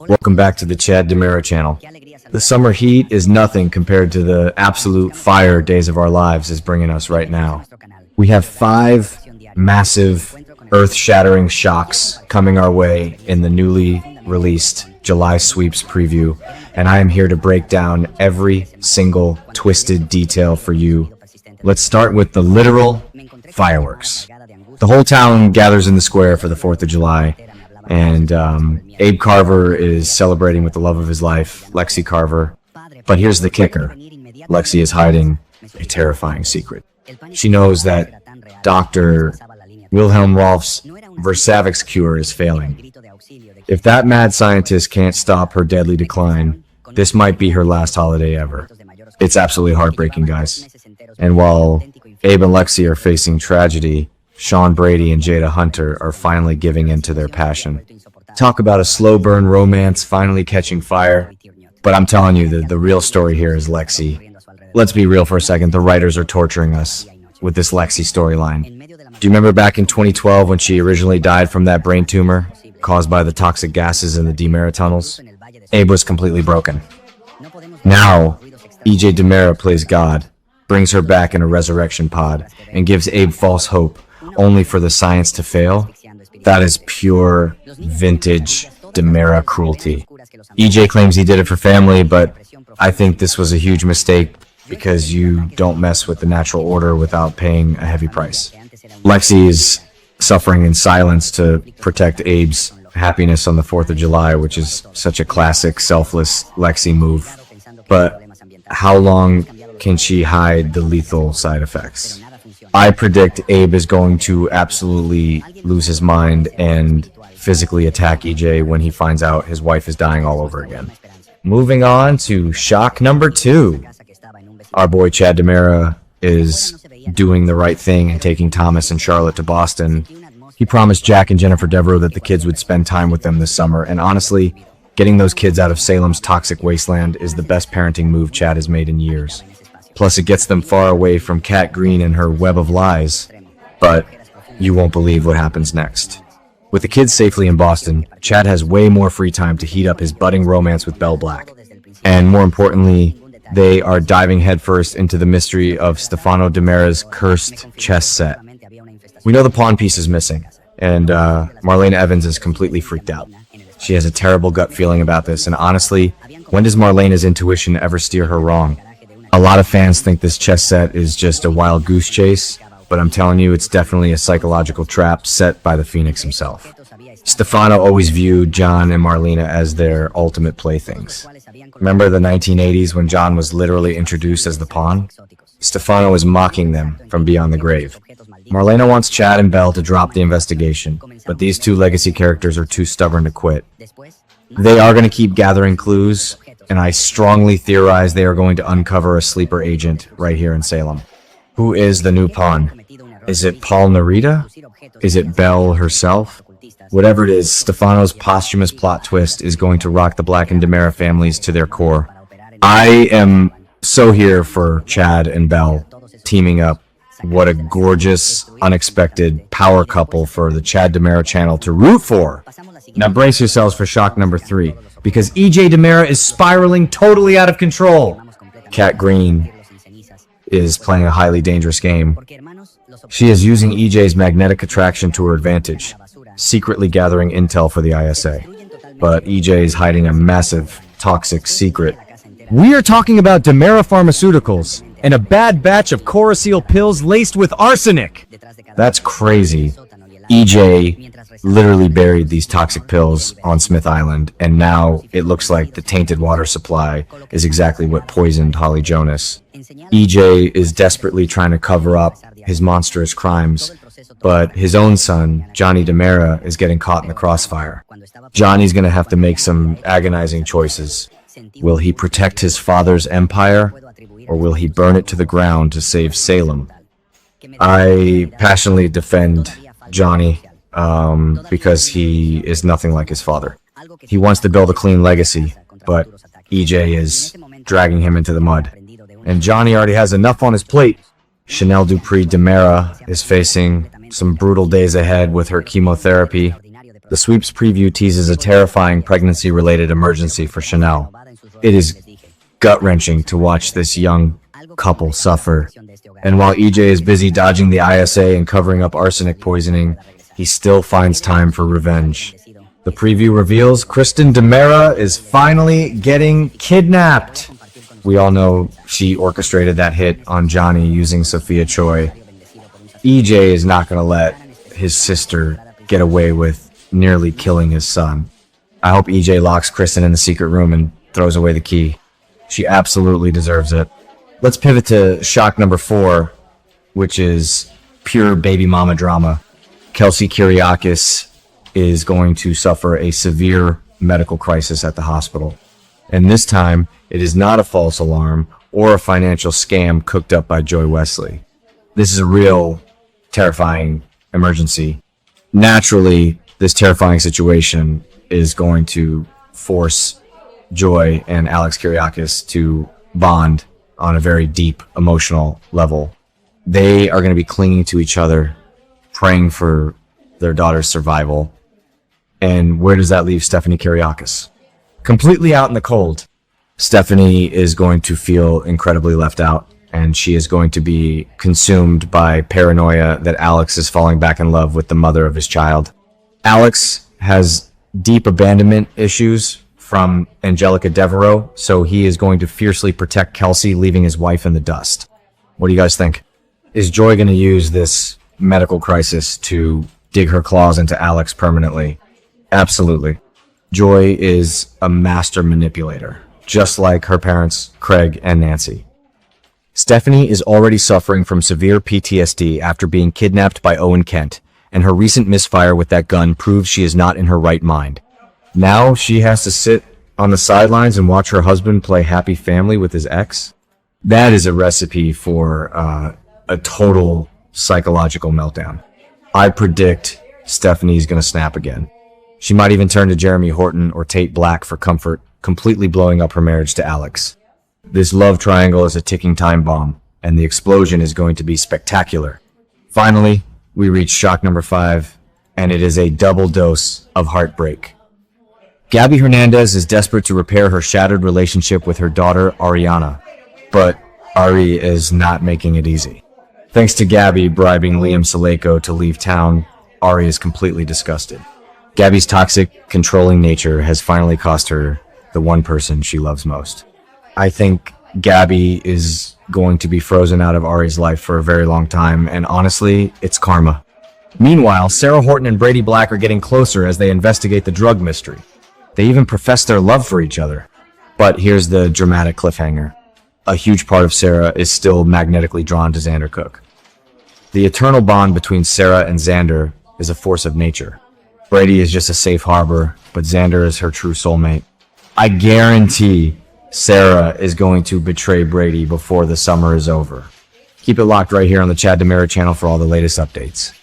Welcome back to the Chad DiMera Channel. The summer heat is nothing compared to the absolute fire days of our lives is bringing us right now. We have 5 massive, earth-shattering shocks coming our way in the newly released July Sweeps preview, and I am here to break down every single twisted detail for you. Let's start with the literal fireworks. The whole town gathers in the square for the 4th of July, and Abe Carver is celebrating with the love of his life, Lexie Carver. But here's the kicker. Lexie is hiding a terrifying secret. She knows that Dr. Wilhelm Rolf's Versavix cure is failing. If that mad scientist can't stop her deadly decline, this might be her last holiday ever. It's absolutely heartbreaking, guys. And while Abe and Lexi are facing tragedy, Sean Brady and Jada Hunter are finally giving in to their passion. Talk about a slow burn romance finally catching fire. But I'm telling you, the real story here is Lexi. Let's be real for a second, the writers are torturing us with this Lexi storyline. Do you remember back in 2012 when she originally died from that brain tumor caused by the toxic gases in the DiMera tunnels? Abe was completely broken. Now, EJ DiMera plays God, brings her back in a resurrection pod, and gives Abe false hope, only for the science to fail. That is pure, vintage DiMera cruelty. EJ claims he did it for family, but I think this was a huge mistake because you don't mess with the natural order without paying a heavy price. Lexi is suffering in silence to protect Abe's happiness on the 4th of July, which is such a classic, selfless Lexi move. But how long can she hide the lethal side effects? I predict Abe is going to absolutely lose his mind and physically attack EJ when he finds out his wife is dying all over again. Moving on to shock number 2. Our boy Chad DiMera is doing the right thing and taking Thomas and Charlotte to Boston. He promised Jack and Jennifer Devereaux that the kids would spend time with them this summer, and honestly, getting those kids out of Salem's toxic wasteland is the best parenting move Chad has made in years. Plus, it gets them far away from Kat Green and her web of lies. But you won't believe what happens next. With the kids safely in Boston, Chad has way more free time to heat up his budding romance with Belle Black. And more importantly, they are diving headfirst into the mystery of Stefano DiMera's cursed chess set. We know the pawn piece is missing, and Marlena Evans is completely freaked out. She has a terrible gut feeling about this, and honestly, when does Marlena's intuition ever steer her wrong? A lot of fans think this chess set is just a wild goose chase, but I'm telling you, it's definitely a psychological trap set by the Phoenix himself. Stefano always viewed John and Marlena as their ultimate playthings. Remember the 1980s when John was literally introduced as the pawn? Stefano is mocking them from beyond the grave. Marlena wants Chad and Belle to drop the investigation, but these 2 legacy characters are too stubborn to quit. They are going to keep gathering clues, and I strongly theorize they are going to uncover a sleeper agent right here in Salem. Who is the new pawn? Is it Paul Narita? Is it Belle herself? Whatever it is, Stefano's posthumous plot twist is going to rock the Black and DiMera families to their core. I am so here for Chad and Belle teaming up. What a gorgeous, unexpected power couple for the Chad DiMera Channel to root for. Now brace yourselves for shock number 3, because EJ DiMera is spiraling totally out of control. Kat Green is playing a highly dangerous game. She is using EJ's magnetic attraction to her advantage, secretly gathering intel for the ISA. But EJ is hiding a massive, toxic secret. We are talking about DiMera Pharmaceuticals and a bad batch of Coraceal pills laced with arsenic. That's crazy. EJ literally buried these toxic pills on Smith Island, and now it looks like the tainted water supply is exactly what poisoned Holly Jonas. EJ is desperately trying to cover up his monstrous crimes, but his own son, Johnny DiMera, is getting caught in the crossfire. Johnny's going to have to make some agonizing choices. Will he protect his father's empire, or will he burn it to the ground to save Salem? I passionately defend Johnny because he is nothing like his father. He wants to build a clean legacy, but EJ is dragging him into the mud. And Johnny already has enough on his plate. Chanel Dupree DiMera is facing some brutal days ahead with her chemotherapy. The sweeps preview teases a terrifying pregnancy-related emergency for Chanel. It is gut-wrenching to watch this young couple suffer. And while EJ is busy dodging the ISA and covering up arsenic poisoning, he still finds time for revenge. The preview reveals Kristen DiMera is finally getting kidnapped. We all know she orchestrated that hit on Johnny using Sophia Choi. EJ is not going to let his sister get away with nearly killing his son. I hope EJ locks Kristen in the secret room and throws away the key. She absolutely deserves it. Let's pivot to shock number 4, which is pure baby mama drama. Kelsey Kiriakis is going to suffer a severe medical crisis at the hospital. And this time, it is not a false alarm or a financial scam cooked up by Joy Wesley. This is a real terrifying emergency. Naturally, this terrifying situation is going to force Joy and Alex Kiriakis to bond on a very deep emotional level. They are going to be clinging to each other, praying for their daughter's survival. And where does that leave Stephanie Kiriakis? Completely out in the cold. Stephanie is going to feel incredibly left out, and she is going to be consumed by paranoia that Alex is falling back in love with the mother of his child. Alex has deep abandonment issues from Angelica Devereaux, so he is going to fiercely protect Kelsey, leaving his wife in the dust. What do you guys think? Is Joy going to use this medical crisis to dig her claws into Alex permanently? Absolutely. Joy is a master manipulator, just like her parents, Craig and Nancy. Stephanie is already suffering from severe PTSD after being kidnapped by Owen Kent, and her recent misfire with that gun proves she is not in her right mind. Now she has to sit on the sidelines and watch her husband play happy family with his ex. That is a recipe for a total psychological meltdown. I predict Stephanie's going to snap again. She might even turn to Jeremy Horton or Tate Black for comfort, completely blowing up her marriage to Alex. This love triangle is a ticking time bomb, and the explosion is going to be spectacular. Finally, we reach shock number 5, and it is a double dose of heartbreak. Gabby Hernandez is desperate to repair her shattered relationship with her daughter, Ariana, but Ari is not making it easy. Thanks to Gabby bribing Liam Saleko to leave town, Ari is completely disgusted. Gabby's toxic, controlling nature has finally cost her the one person she loves most. I think Gabby is going to be frozen out of Ari's life for a very long time, and honestly, it's karma. Meanwhile, Sarah Horton and Brady Black are getting closer as they investigate the drug mystery. They even profess their love for each other. But here's the dramatic cliffhanger. A huge part of Sarah is still magnetically drawn to Xander Cook. The eternal bond between Sarah and Xander is a force of nature. Brady is just a safe harbor, but Xander is her true soulmate. I guarantee Sarah is going to betray Brady before the summer is over. Keep it locked right here on the Chad DiMera channel for all the latest updates.